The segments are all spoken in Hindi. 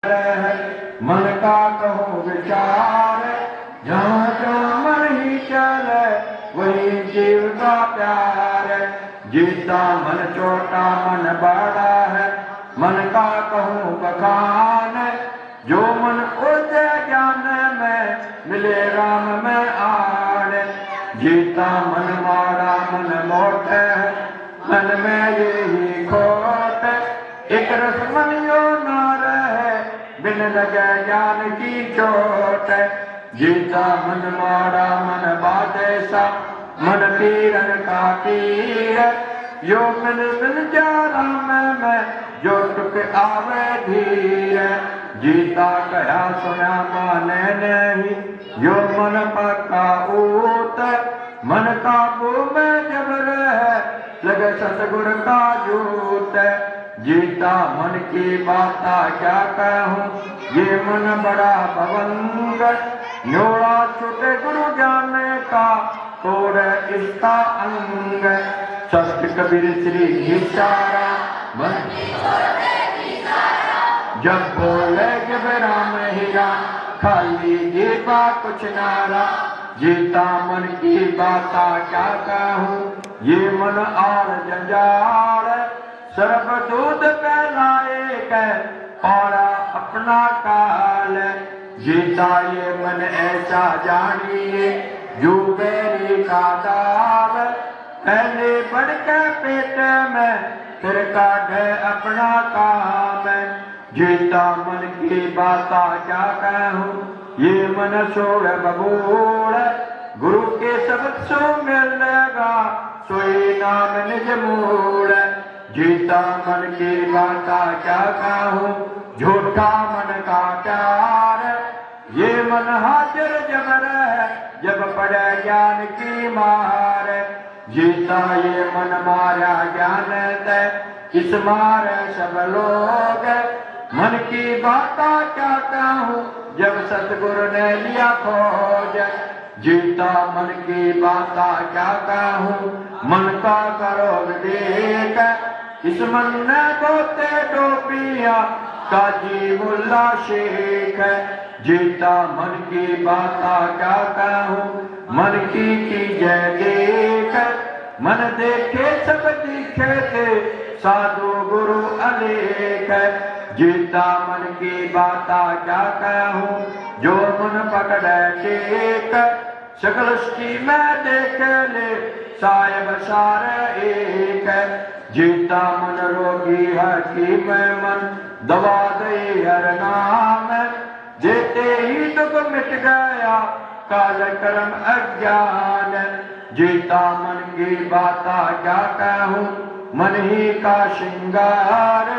मन का कहो विचार, जहाँ जहाँ मन ही चले वही जीव का प्यार। जीता मन छोटा मन बड़ा है, मन का कहूँ बखान। जो मन उसे ज्ञान में मिले राम में आन। जीता मन मारा मन मोट है, मन में यही खोट। एक रस मनियो न रहे बिन लगे ज्ञान की चोट। जीता मन मारा मन बाधे सा, मन पीरन का पीर। यो मिल मिल जा राम में जो टुक आवे धीर। जीता कहा सुना माने नहीं, यो मन पक्का ऊत। मन काबू में जब रहे लगे सतगुर का जूत। जीता मन की बाता क्या कहूँ, ये मन बड़ा भवंग। न्योड़ा छूटे गुरु जाने का तोड़े इसका अंग। सत्य कबीर श्री गीतारा मन जब बोले जब राम हीरा, खाली जीता कुछ नारा। जीता मन की बाता क्या कहूँ, ये मन और जंजाल। सर्व दूध पहलाए के पारा अपना काल। जीता ये मन ऐसा जानिए जो बेरी का दाल। पहले बढ़ के पेट में फिर काढ़े अपना काम। जीता मन की बाता क्या कहूँ, ये मन छोड़ बबूल। गुरु के सबक सो मिलेगा सोई नाम निज मूल। जीता मन की बाता क्या कहूँ, झूठा मन का प्यार। ये मन हाजिर जबर है जब पड़े ज्ञान की मार। जीता ये मन मारा ज्ञान दे, इस मारे सब लोग। मन की बाता क्या कहूँ जब सतगुरु ने लिया खोज। जीता मन की बाता क्या कहूँ, मन का करो विवेक। इस मन ने बोते टोपिया काजी मुल्ला शेख। जीता मन की बाता क्या कहूँ, मन की जय देख। मन देखे सब दिखे थे साधु गुरु अनेक। जीता मन की बाता क्या कहूँ, जो मन पकड़े टेक। सकल सृष्टि में देख ले साहिब सारे एक। जीता मन रोगी हकीम मन दवा दे हर नाम। देते ही दुख मिट गया काल कर्म अज्ञान। जीता मन की बाता क्या कहूँ, मन ही का श्रृंगार।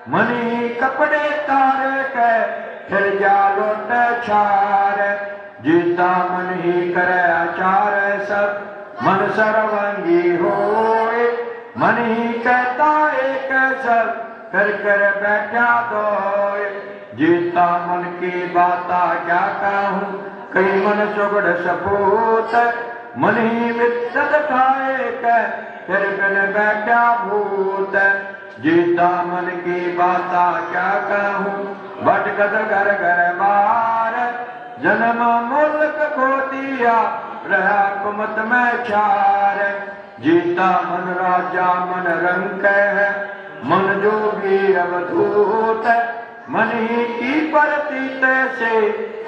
मन ही कपड़े तारे के फिर जा लौट छार। जीता मन ही करे आचार सब, मन सर्वंगी होए। मन ही कहता एक सब कर कर बैठा दोए। जीता मन की बाता क्या कहूँ, कई मन सुगड़ सपूत। मन ही विद्यत खाए के फिर बिन बैठा भूत। जीता मन की बाता क्या कहूँ, भटकत घर घर बार। जन्म मुल्क खो दिया रहा कुमत में चार। जीता मन राजा मन रंग है, मन जोगी अवधूत। मन ही की प्रतीत से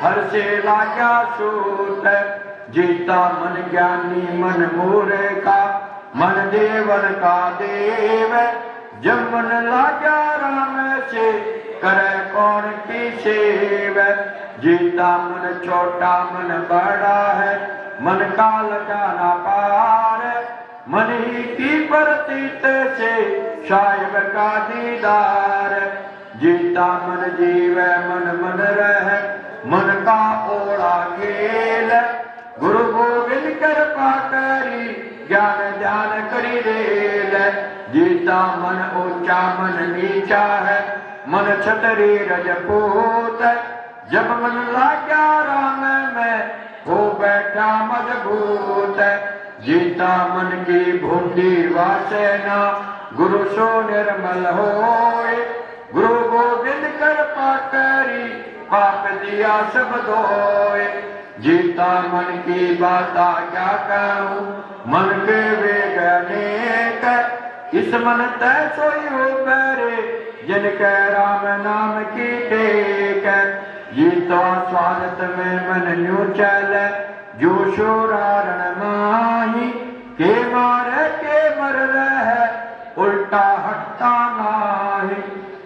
हर से लागा सूत। जीता मन ज्ञानी मन मोरे का, मन देवन का देव। जब मन लागा राम से करे कौन की सेव। जीता मन छोटा मन बड़ा है, मन का लगाना पार। मन ही की प्रतीत से साहिब का दीदार। जीता मन जीव मन मन रहे, मन का ओढ़ा खेल। गुरु गोविंद कृपा करी ज्ञान ध्यान करी रेल। जीता मन ऊंचा मन नीचा है, मन छतरी रजपूत। जब मन लागा राम में हो बैठा मजबूत। जीता मन की भूंडी वासना गुरु सो निर्मल होए। गुरु गोविंद कर पाकरी पाप दिया सब धोए। जीता मन की बाता क्या कहूँ मन के वेग अनेक, इस मन तय सोई हो करे जिनके राम नाम की टेक। जीता स्वागत में मन न्यू चल जो शोरारण माही, के मारे के मर रहे उल्टा हटता नाही।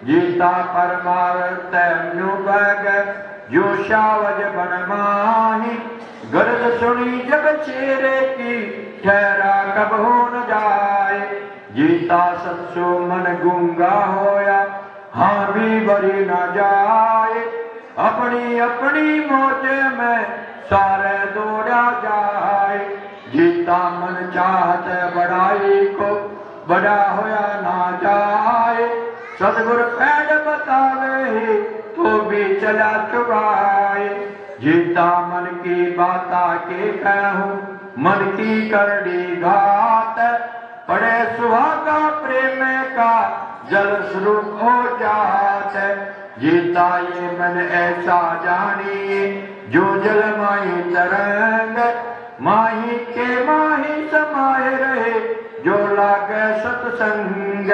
जीता परमार्थ न्यू बग जो शावज बन माही, गरज सुनी जब चेरे की ठहरा कब हो न जाए। जीता सत्सो मन गूंगा होया हाँ भी बरी न जाए, अपनी अपनी मौज में सारे दौड़ा जाए। जीता मन चाहत बड़ाई को बड़ा होया ना जाए, सतगुर पैड बतावे तो भी चला चुराए। जीता मन की बाता के कहूँ मन की करड़ी घात, पड़े सुहागा प्रेम का जल स्वरूप हो जात। जीता ये मन ऐसा जानिए जो जल माही तरंग, माही के माही समाये रहे जो लागे सत्संग।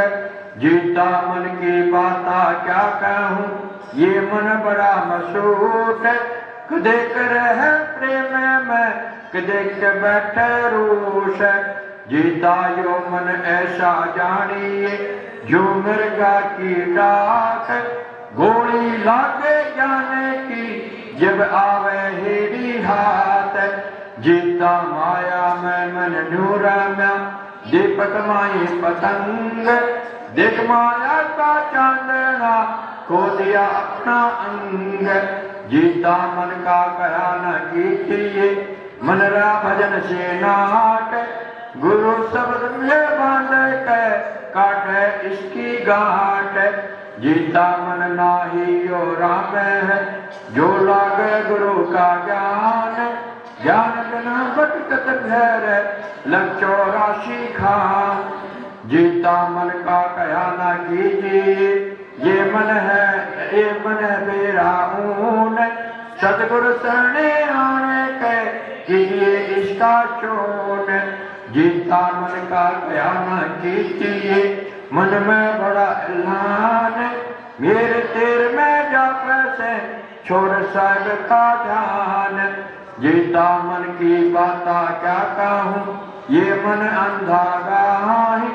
जीता मन की बाता क्या कहूँ ये मन बड़ा मसूट, कदे कर है प्रेम में कदे के बैठे रूस। जीता यो मन ऐसा जानिए जो मिर्गा की डाक, गोली लागे जाने की जब आवे हेरी हाथ। जीता माया में मन नूरा में दीपक माई पतंग, देख माया का चांदना खो दिया अपना अंग। जीता मन का कहा न कीजिए मन रा भजन से नाट, गुरु शब्द में बांध के काटे इसकी गांठ। जीता मन नाही यो राम है जो लागे गुरु का ज्ञान, ज्ञान बिना भटकत भैर लग 84 खान। जीता मन का कहा ना कीजिए ये मन है मेरा ऊन, सतगुरु शरणे आने के कीजिए इसका चोन। जीता मन का कहा ना कीजिए मन में बड़ा ऐलान, मेरे तेर में जा पैसे छोड़ साहब का ध्यान। जीता मन की बाता क्या कहूँ ये मन अंधा गाही,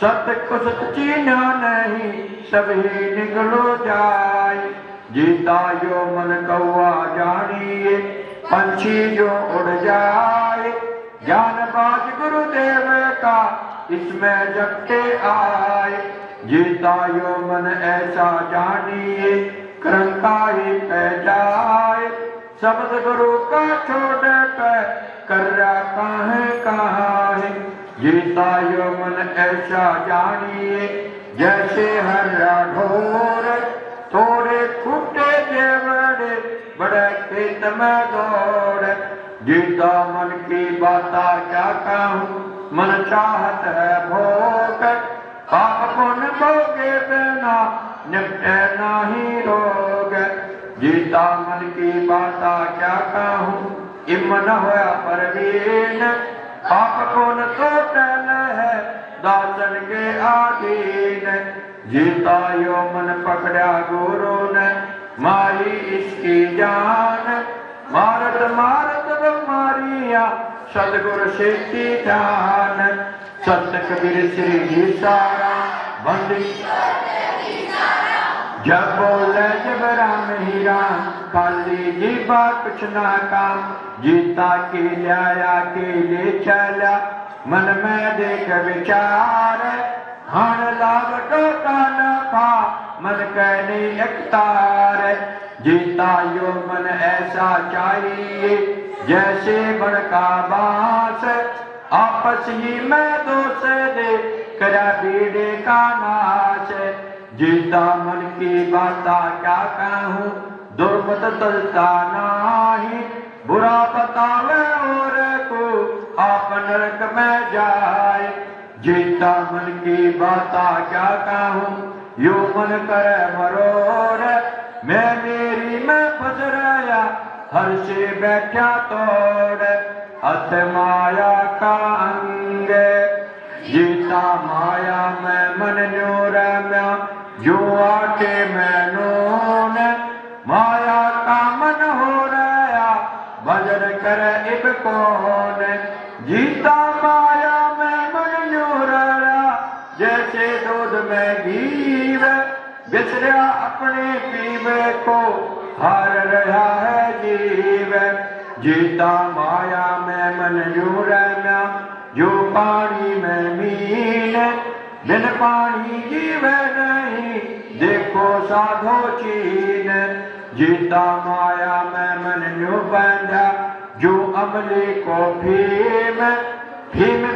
सत्य को सच्ची ना नहीं सभी निकलो जाए। जीता यो मन कौआ जानिए पंछी जो उड़ जाए, ज्ञान बाज गुरुदेव का इसमें जगते आए। जीता यो मन ऐसा जानिए क्रंकाई पे जाए, शब्द गुरु का छोड़ कर रखा है कहाँ है। जीता यो मन ऐसा जानिए जैसे हर्रा ढोर, थोड़े खूटे जेवड़े बड़े खेत में दौड़। जीता मन की बाता क्या कहूँ मन चाहत है भोग, पाप पुण्य भोगे बिना निपटे नाही रोग। जीता मन की बाता क्या कहूँ इमन होया परवीन, पाप पुण्य तो टल है दासन के आधीन। जीता यो मन पकड़ा गुरु ने मारी इसकी जान, मारत मारत मारिया सदगुरु से ध्यान। सत्य कबीर श्री जी सारा बंदी जब बोले जब राम ही राम, खाली जी बात कुछ ना काम। जीता के लिया के ले चला मन में देख विचार, हण लाभ टोटा न पा मन कहने अवतार। जीता यो मन ऐसा चाहिए जैसे बड़का बांस, आपस ही में दोष दे करा बीड़े का नाश। जीता मन की बाता क्या कहूँ दुर्मत तलता नाही, बुरा बतावे और को आप नरक में जाए। जीता मन की बाता क्या कहूँ यो मन करे मरोर, मैं मेरी में फस रहा हर से बैठा तोड़, हथ माया का अंग जीता माया में मन न्यूर में जो आके मैनून, माया का मन हो रहा भजन कर इब कौन, जीता माया में मन न्यूर जैसे दूध में घी बिसरा अपने पीवे को हार रहा है जीव, जीता माया में मन न्यूर में जो पानी में मीन, बिन पानी जीव नहीं देखो साधो चीन, जीता माया में मन न्यू बंधा जो अमली को भीम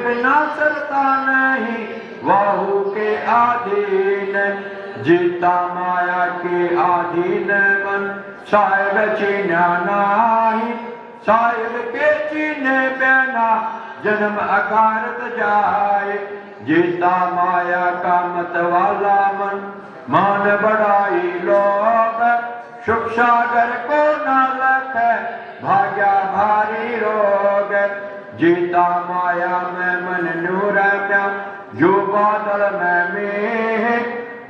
बिना सरता नहीं वाहू के अधीन, जीता माया के अधीन मन साहिब चीना नाही, साहिब के चीने बिना जन्म अकारत जाए, जीता माया का मत वाला मन मान बढ़ाई लोग, सुख सागर को न लखे भाग्या भारी रोग, जीता माया में मन नूर में जो बादल में मेह,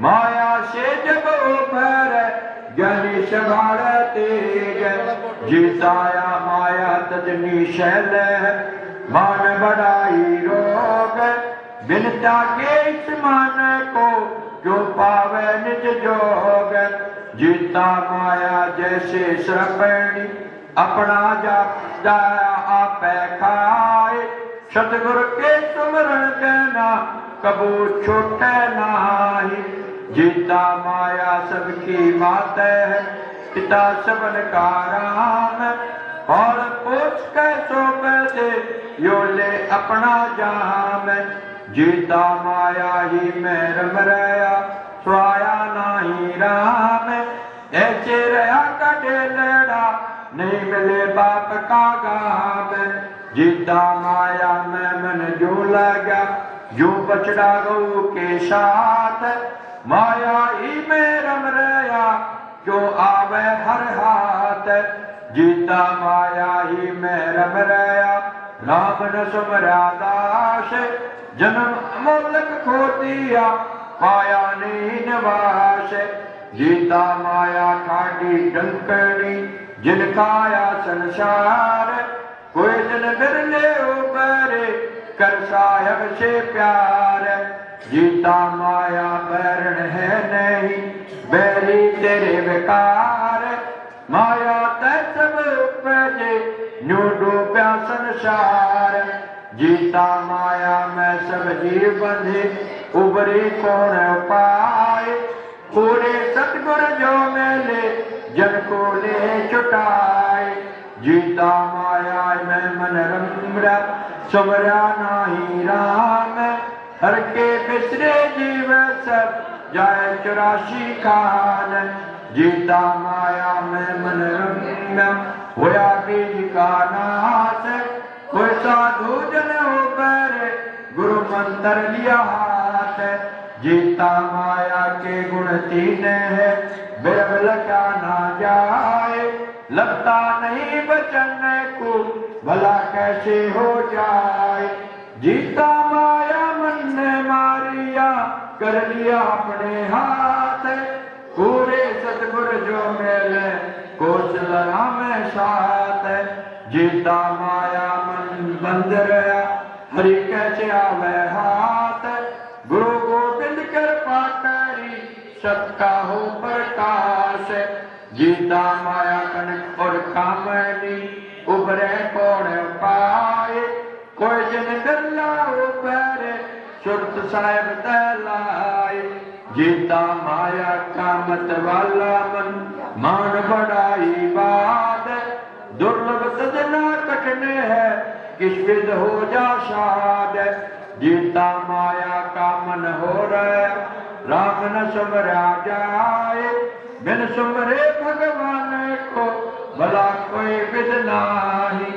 माया से जब उभर ज्ञानी संभाल तेज, जीताया माया तजनी शैल मान बढ़ाई रोग, बिन त्यागे इस मान को जो पावे निज जोग, जीता माया जैसे श्रपणी अपना जाया आपे खाए, सतगुरु के सुमरण देना कबू छूटे नाही, जीता माया सबकी मात है पिता सबन का राम, और पूछ के सोपे दे यो ले अपना जाम, जीता माया ही में रम रहा स्वाया नाही राम, ऐसे रहा कटे लड़ा नहीं मिले बाप का गाम, जीता माया में मन जो लगा जो बचड़ा गौ के साथ, माया ही में रम रहा जो आवे हर हाथ, जीता माया ही में रम रहा राम न सुमरा दास, जन्म मोलक खो दिया पाया नहीं नवास, जीता माया ठाडी डंकनी जिन खाया संसार, कोई दिन बिरले उबरे कर साहब से प्यार, जीता माया बैरण है नहीं बैरी तेरे बेकार, माया तय सब उपजे न्यू डूबा संसार, जीता माया में सब जीव बंधे उबरी कौन पाए, पूरे सतगुर जो मेले जन को ले छुटाए, जीता माया में मन रमरा सुमरा नाही राम, हर के बिसरे जीव सब जाए 84 खान, जीता माया में मन रम्य होया बीज का नाश, कोई साधु जन ऊपर गुरु मंत्र लिया हाथ, जीता माया के गुण 3 है बिरबल क्या ना जाए, लगता नहीं बचन को भला कैसे हो जाए, जीता माया मन ने मारिया कर लिया अपने हाथ, पूरे सतगुर जो मेले कौशलरा में साथ, जीता माया मन बंद रहा हरि कैसे आवे हाथ, गुरु गोविंद कृपा करी सबका हो प्रकाश, जीता माया कनक और कामनी उभरे कौन पाए, कोई जन गल्ला ऊपर सुरत साहेब तलाए, जीता माया का मत वाला मन मान बढ़ाई बात, दुर्लभ सजना कटने है किस विध हो जा शाद, जीता माया का मन हो रहा राम न सुमरा जाए, बिन सुमरे भगवान को भला कोई विध नाही,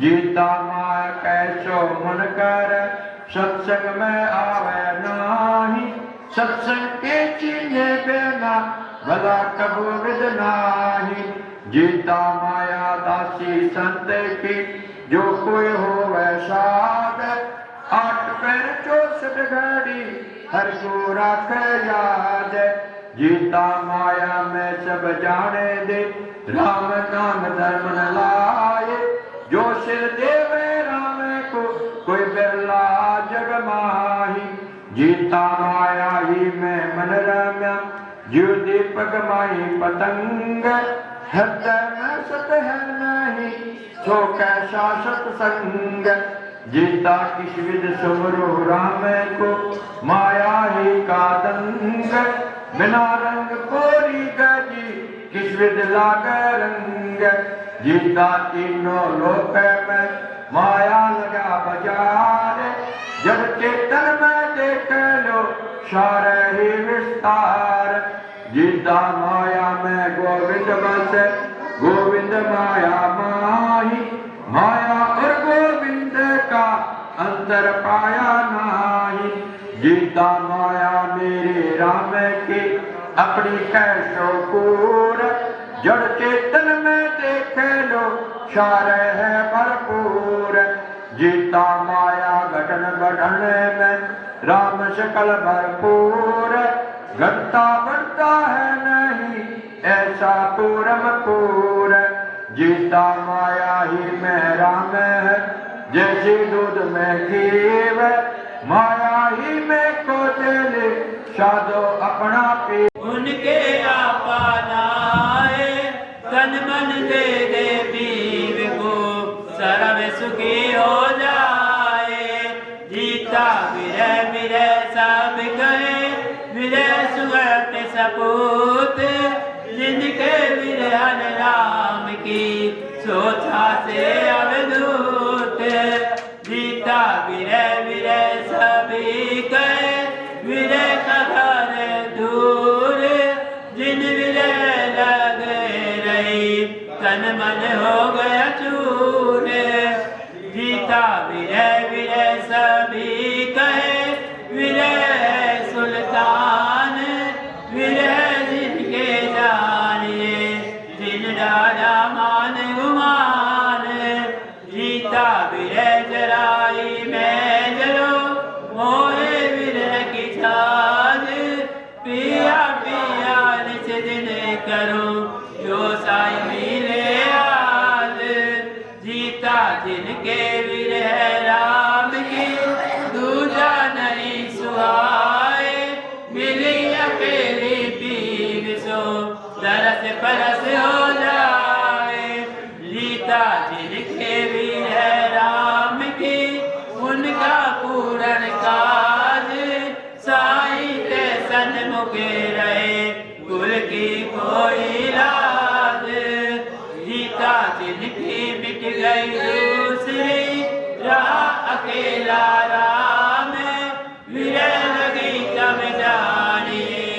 जीता माया कैसो मन कर सत्संग में आवे नाही, सत्संग के चीने बिना भला कबू विद नाही। जीता माया दासी संत की जो कोई हो वैसाद, आठ पैर 64 घड़ी हर को राख याद। जीता माया में सब जाने दे, राम नाम धर्म न लाए। जो सिर देवे राम को कोई बिरला जग माही। जीता माया ही में मन रम्या, जीव दीपक माही पतंग। हृदय में सत है नहीं, सो कैसा सत्संग। जीता किस विद सुमरो राम को, माया ही का दंग। बिना रंग कोरी गजी, किस विद लाग रंग। जीता तीनों लोक में, माया लगा बाजार। जब चेतन में देख लो, सारे ही विस्तार। जीता माया में गोविंद बस, गोविंद माया माही। माया और गोविंद का अंतर पाया नाही। जीता माया मेरे राम की, अपनी कैसो पूर। जड़ चेतन में देख लो, सारे है भरपूर। जीता माया घटन बढ़न में, राम सकल भरपूर। घटता बढ़ता है नहीं, ऐसा पूरम पूर। जीता माया ही में राम है, जैसे दूध में घीव। माया ही में को ले, साधो अपना पी। उनके आपनाए तन मन दे दे पीव को, सर्व सुखी हो जाए। जीता विरह विरह सब कहे, विरह सुगत सपूत। जिनके विरह राम की, सोचा से अवधूत। जीता विरह विरह सभी कहे, विरह का घर दूर। जिन विरह लग रही, तन मन हो गया चूर। जीता विरह विरह सभी कहे, विरह सुल्तान। विरह जिनके जानिए, जिन डाला मान गुमान। जीता विरह जराई में जलो, मोहे विरह की छाज। पिया पिया निच दिन करो, जो साई मिले आज। जीता जिनके विरह राम की, दूजा नहीं सुहाए। मिली अकेली पीव सो, तरस परस हो जाए। जीता जिनके विरह राम की, उनका पूर्ण काज। साई ते सन्मुखे रहे, कुल की कोई लाज। जीता जिनकी मिट गई दूसरी, रहा अकेला राम। विरह लगी तब जानिए,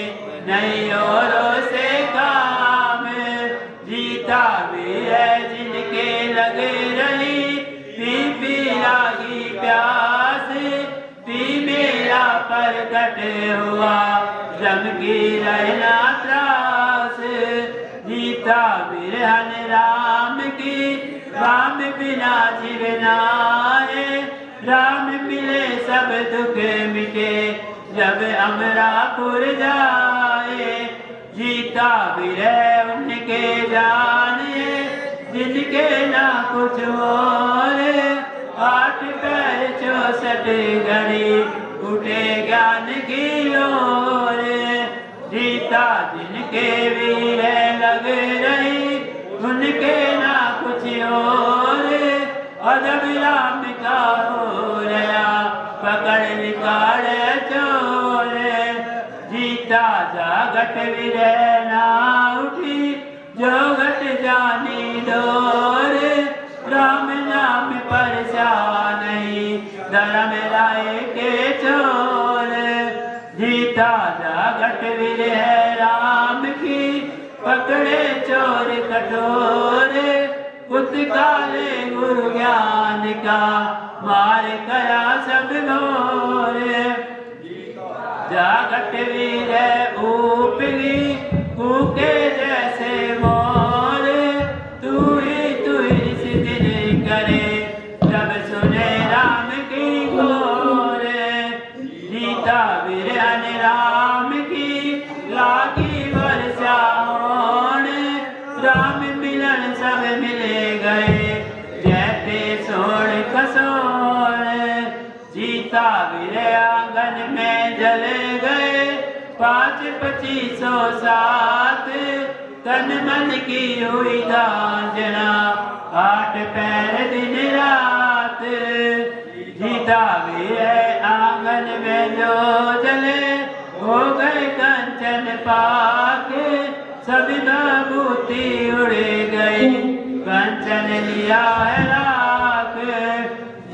नहीं औरों से काम। जीता विरह जिनके लगे रही, पी लागी प्यास। पी मेरा प्रकट हुआ, जम की रहना त्रास। जीता बिरहन राम की, राम बिना जीवनाए। राम मिले सब दुख मिटे, जब अमरापुर जाए। जीता विरह उनके जाने, जिनके ना कुछ और। 8 पैर 64 घड़ी, उठे ज्ञान की ओर। जीता जिनके विरह लग रही, उनके ना कुछ और। अदब राम का हो रहा, पकड़ निकाले चोर। जीता जागट विरह ना उठी, जो घट जानी डोर। राम नाम परसा नहीं, धर्म राय के चोर। जीता जागट विरह राम की, पकड़े चोर कठोर। पुत काले गुरु ज्ञान का, मार करा सब घोर। जागट वीर ऊपरी ऊके जैसे मोर तू ही सिद्ध करे जब सुने राम की गोर जीता वीर राम की लागी वर्षा राम मिलन सब मिले गए जैसे सोड़ कसोड़ जीता वीर आंगन में जले गए 5-25-7 तन मन की हुई दांजना 8 पैर दिन रात जीता वीर आंगन में जो जले हो गए कंचन पाक सभी विभूति उड़े गई कंचन लिया है राख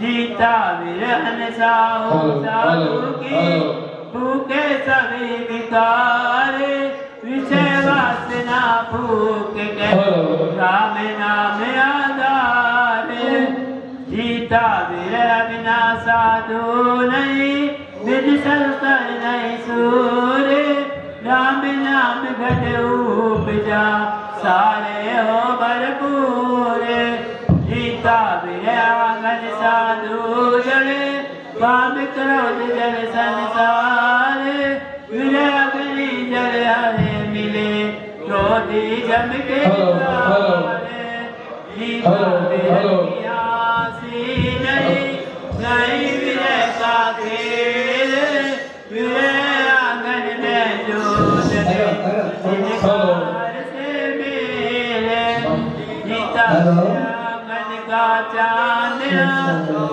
जीता वीर साहू साधु की फूके सभी विकार विषय वासना फूक गए राम नाम आधार जीता वीर बिना साधु नहीं विधि संस्कार नहीं सूर राम नाम घट उपजा सारे हो भरपूर जीता वीर आंगन साधु जले काम क्रोध जल संसार वीर अग्नि जल हरे मिले क्रोधी जम के जीता वीर की आसी नहीं वीर का खेल वीर आंगन में जो जले जिनकार से मेले जीता आंगन का चांदना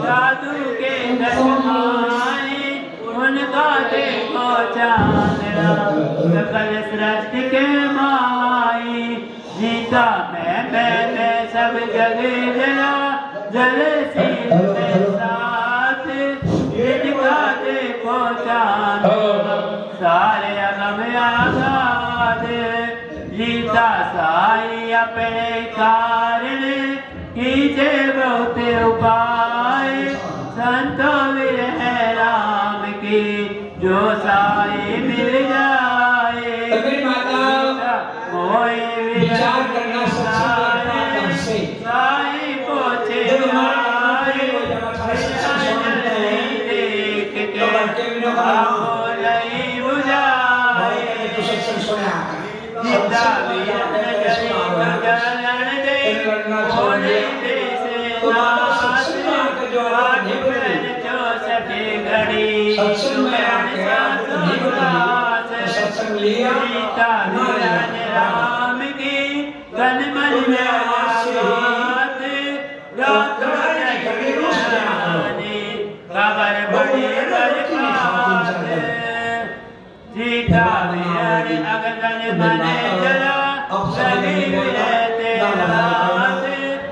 साधु के दर्शनाए उनका देखो चांदना सकल सृष्टि के माई जीता मैं सब जगे जला जल शील साथ जिनका देखो चांदना सारे अगम आजाद जीता साई अपने कारण कीजे बहुत उपाय संतो वीर है राम की जो साई मिल जाए कोई विचार करना साई पोछे देख के नहीं बुझाए जीता वीर राम की तन मन खबर बड़ी जीता वीर अगन मन जला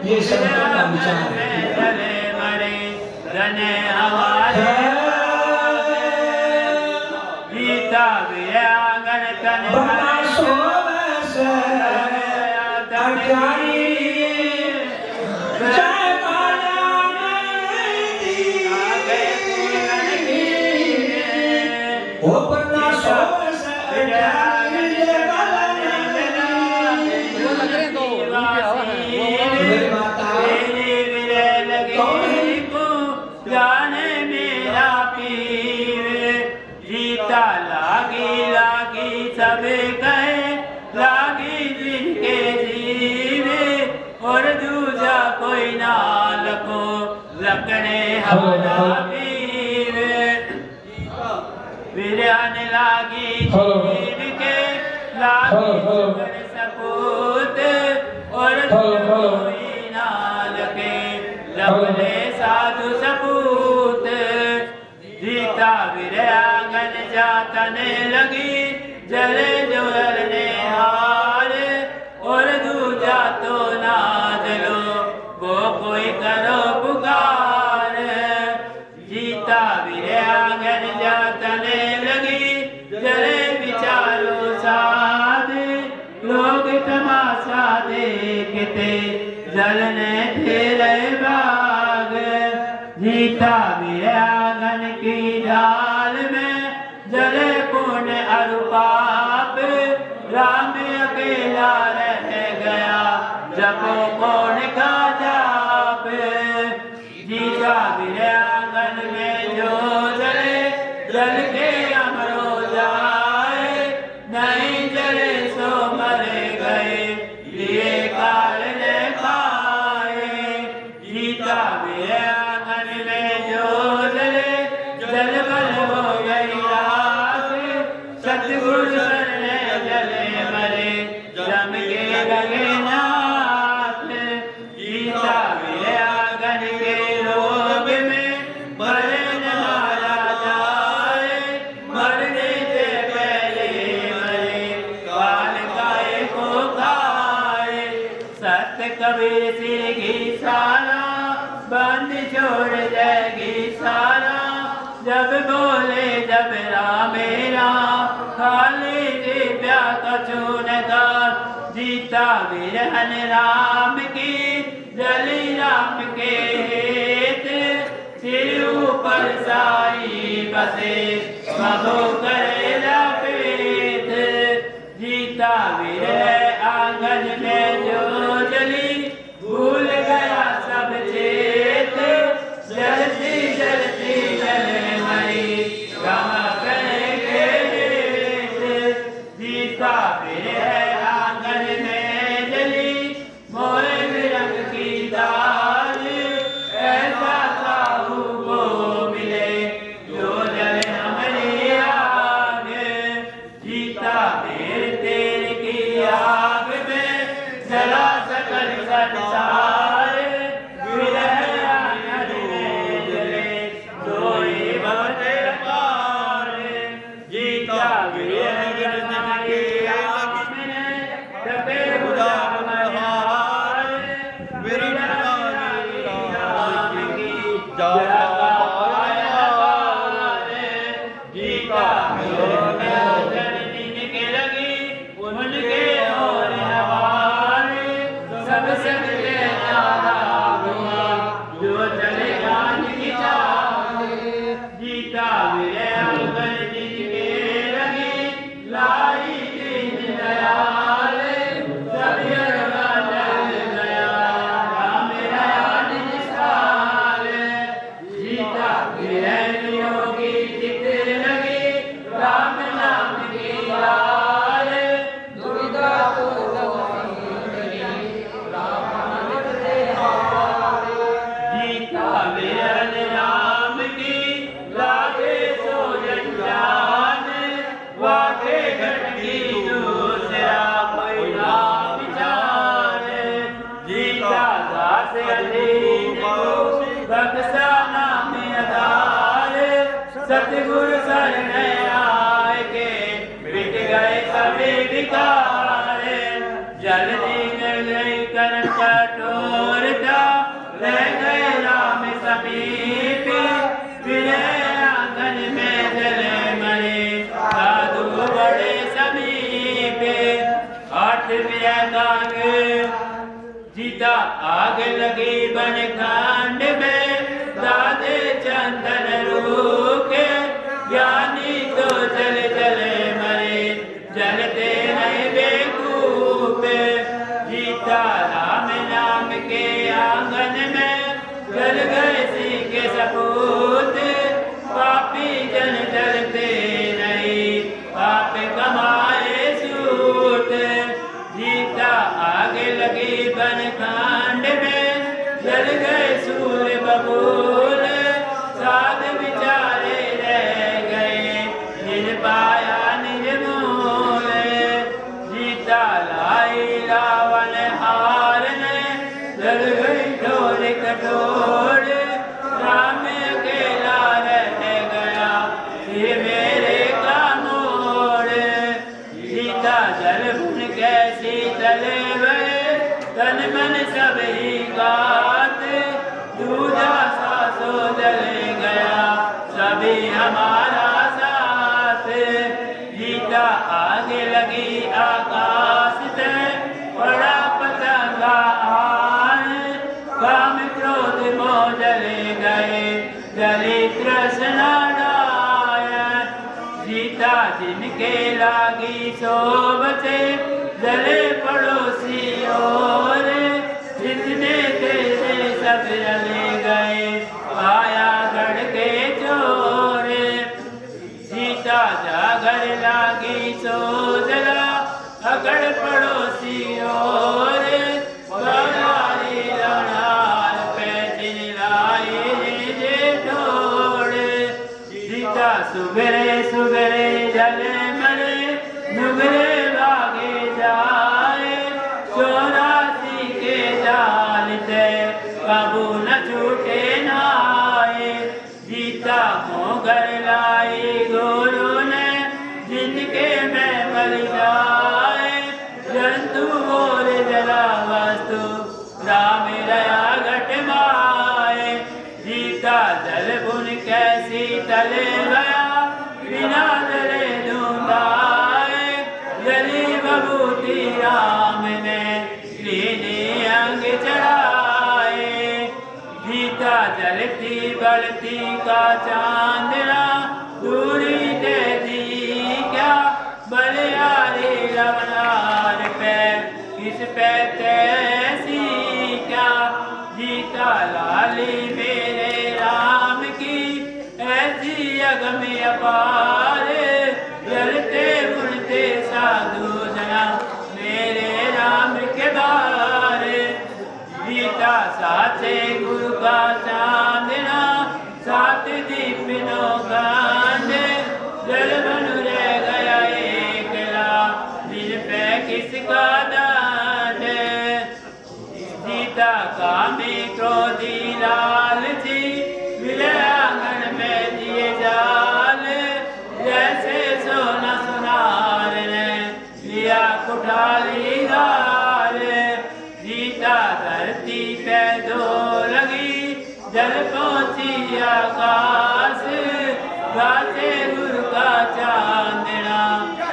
ये सब का विचार चले मरे गने हमारे जीता वीर आंगन तन सब कहे लागी जिनके जीवे और दूजा कोई ना लखो लकड़े हमारा पीवे वीरान लागी जीव के लागी सपूत और कोई ना लखे लपले साधु सपूत जीता वीर आंगन जातने लगी जले जोरने हार और दूजा तो ना जलो वो कोई करो पुकार जीता वीर आंगन जातने लगी जले विचारो साध लोग तमाशा देखते जलने तेरे बाग जीता वीर आंगन की डाल में जले जपो कौन का जाप जीता मेरे आंगन में जो जले जल के अमर हो जाए नहीं जले सो मरे गए ये काल ने खाए जीता मेरे आंगन में जो जले जल बल हो गई रात सतगुरु शरण जले मरे जम के लगे नाथ जीता मेरे आंगन के रोग में मरे न मारा जाए मरने से पहले मरे काल गाय को खाए सत्य कबीर सिर की सारा बंद छोड़ जाएगी सारा जब बोले जब राम राम खाली दिव्या कछू नगा जीता बिरहन राम की जली राम के हेत सिर ऊपर साई बसे मधु करे लपेट जीता बिरह आंगन में जो जली भूल गया सब चेत जलती जलती जले मरी गम करेंगे जीता बिरह आंगन में जली मोए रंग की दाल ऐसा साहू को मिले जो जले हमारी आग जीता मेरे तेल की आग में जला सकल संसार विरह आंगन में जले सोई बने पार जीता विरह गिरना की आग में जबे बुझा महार विरह आग की जला जीता जननी के लगी उनके और हमारे सब सबके नारा हुआ जो चले गान की चाह जीता मेरे आंगन जिनके लगी लाई दीन दयाल सब यरगा जल गया राम राज निसार जीता मेरे योगी चित लगी राम नाम की लाल दुविधा को जीता बिरहन राम की लागे सो जंजान वाके घट की दूसरा कोई ना विचार जीता दास अधीन को बख्शा नाम आधार सतगुरु शरण आए के मिट गए सभी विकार जल्दी गई कर कठोरता रह गए राम समीप विरह आंगन में जले मरे साधु बड़े समीप आठ विरह जीता आग लगी बन खंड में दादे चंदन रूके ज्ञानी तो जल जले मरे जलते नहीं बेकूफ जीता राम नाम के आंगन में जल गए सी के सपूत पापी जन जलते नहीं पाप कमाए सूट जीता आगे लगी बन खंड में जल गए सूर्य बबूल साध विचारे रह गए निज पाया निज मूल जीता लाई रावण हार ने जल गई ढोल कठोर राम अकेला रह गया ये मेरे का मोड़ जीता जल भुन कैसी चले गए तन मन सब ही गात दूजा सासो जले गया सभी हमारा साथ जीता आगे लगी आकाश से बड़ा पतंगा आन काम क्रोध मोह जले गए जली कृष्ण जीता जिनके लागी सोबते जले पड़ोसी और तले गया बिना डरे ढूंढाए जली बबूती राम ने लीने अंग चढ़ाए जीता जलती बढ़ती का चांदना दूरी दे दी क्या बलियारी रवनार पे किस पे तैसी क्या जीता लाली मेरे राम की ऐसी अगम अपार जलते बुनते साधु जना मेरे राम के बार जीता साचे गुरु का चांदना सात दीपनों गांध जल बन रह गया एकला दिल पे किसका दांड जीता कामी क्रोधी लालची मिले आंगन में दिए जाल जैसे सोना सुनार ने लिया कुठाली गाल जीता धरती पे दो लगी जल पहुंची आकाश गाते गुरु का चांदना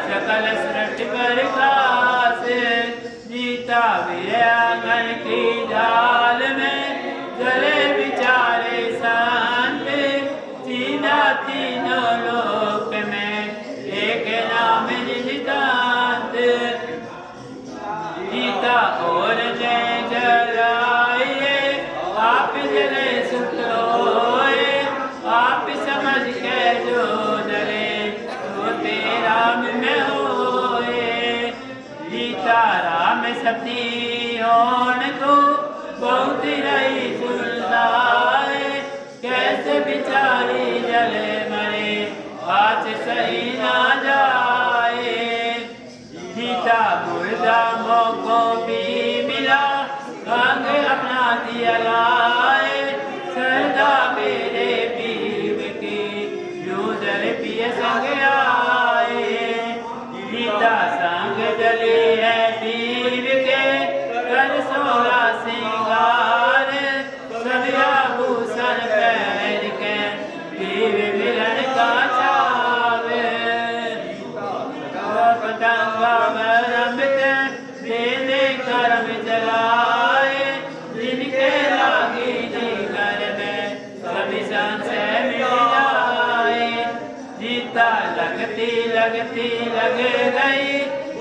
सकल सृष्टि पर खास जीता वीरांगन की डाल में जले बिचारे शांत सीधा तीनों लोक में एक नाम निजितांत जीता और ने जलाए आप जले सुख होए आप समझ के जो जले तो तेरा में होए जीता राम सती होन को बहुत रही सुलझाए कैसे बिचारी जले मरे आज सही ना जाए जीता मुर्दा मोको भी मिला अंग अपना दिया लाए सरदा मेरे पीर की यूजर पिय संग आए जीता संग जली है पीर के कर सोला सिंगार सदिया भूषण पहन के पीर मिलन का चावे पतंगा बरमत देने कर्म जलाए जिनके लागी जीकर में सभी संशय मिल जाए जीता लगती लगती लग गई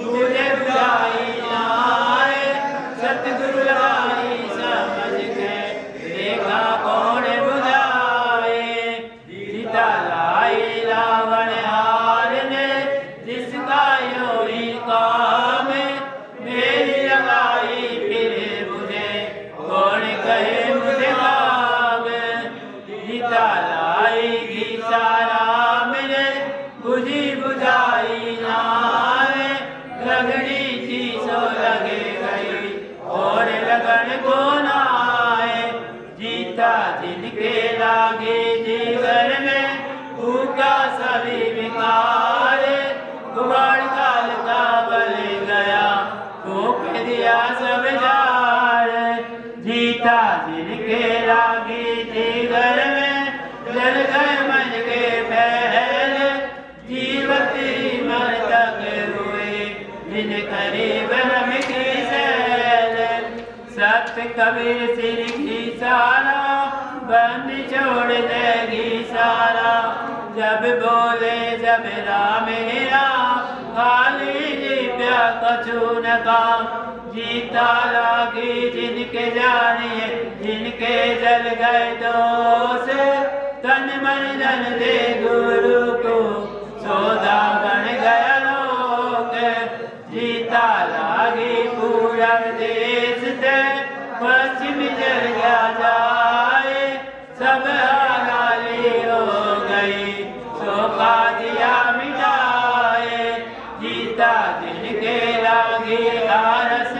मुझे बुराई आए सतगुरु लाई समझ के देखा कौन बुझाए जीता लाई रावण हार ने जिसका योरी काम मेरी लगाई फिर मुझे कौन कहे मुझे भाग जीता लाई गीता राम ने बुझी बुझाई नारे लगड़ी थी सो लगे गई और लगन को नाए जीता जिनके लागे जीवन में भूखा सभी विकार गुबाड़ काल का बल गया भूख दिया सब जार जीता जिनके लागे जीवन में जल गए मन के पहल जीवती मर तक हुए जिन करीब हम की सैल सत्य कबीर सिर की सारा बंद छोड़ देगी सारा जब बोले जब राम राम खाली दिव्या कछु न काम जीता लागी जिनके जानिए जिनके जल गए दोष तन मन धन दे गुरु को सौदा बन गया लोक जीता लागी पूरब देश से पश्चिम जल गया जाए सब हालाली हो गई शोका दिया मिटाए जीता जिनके लागी आरस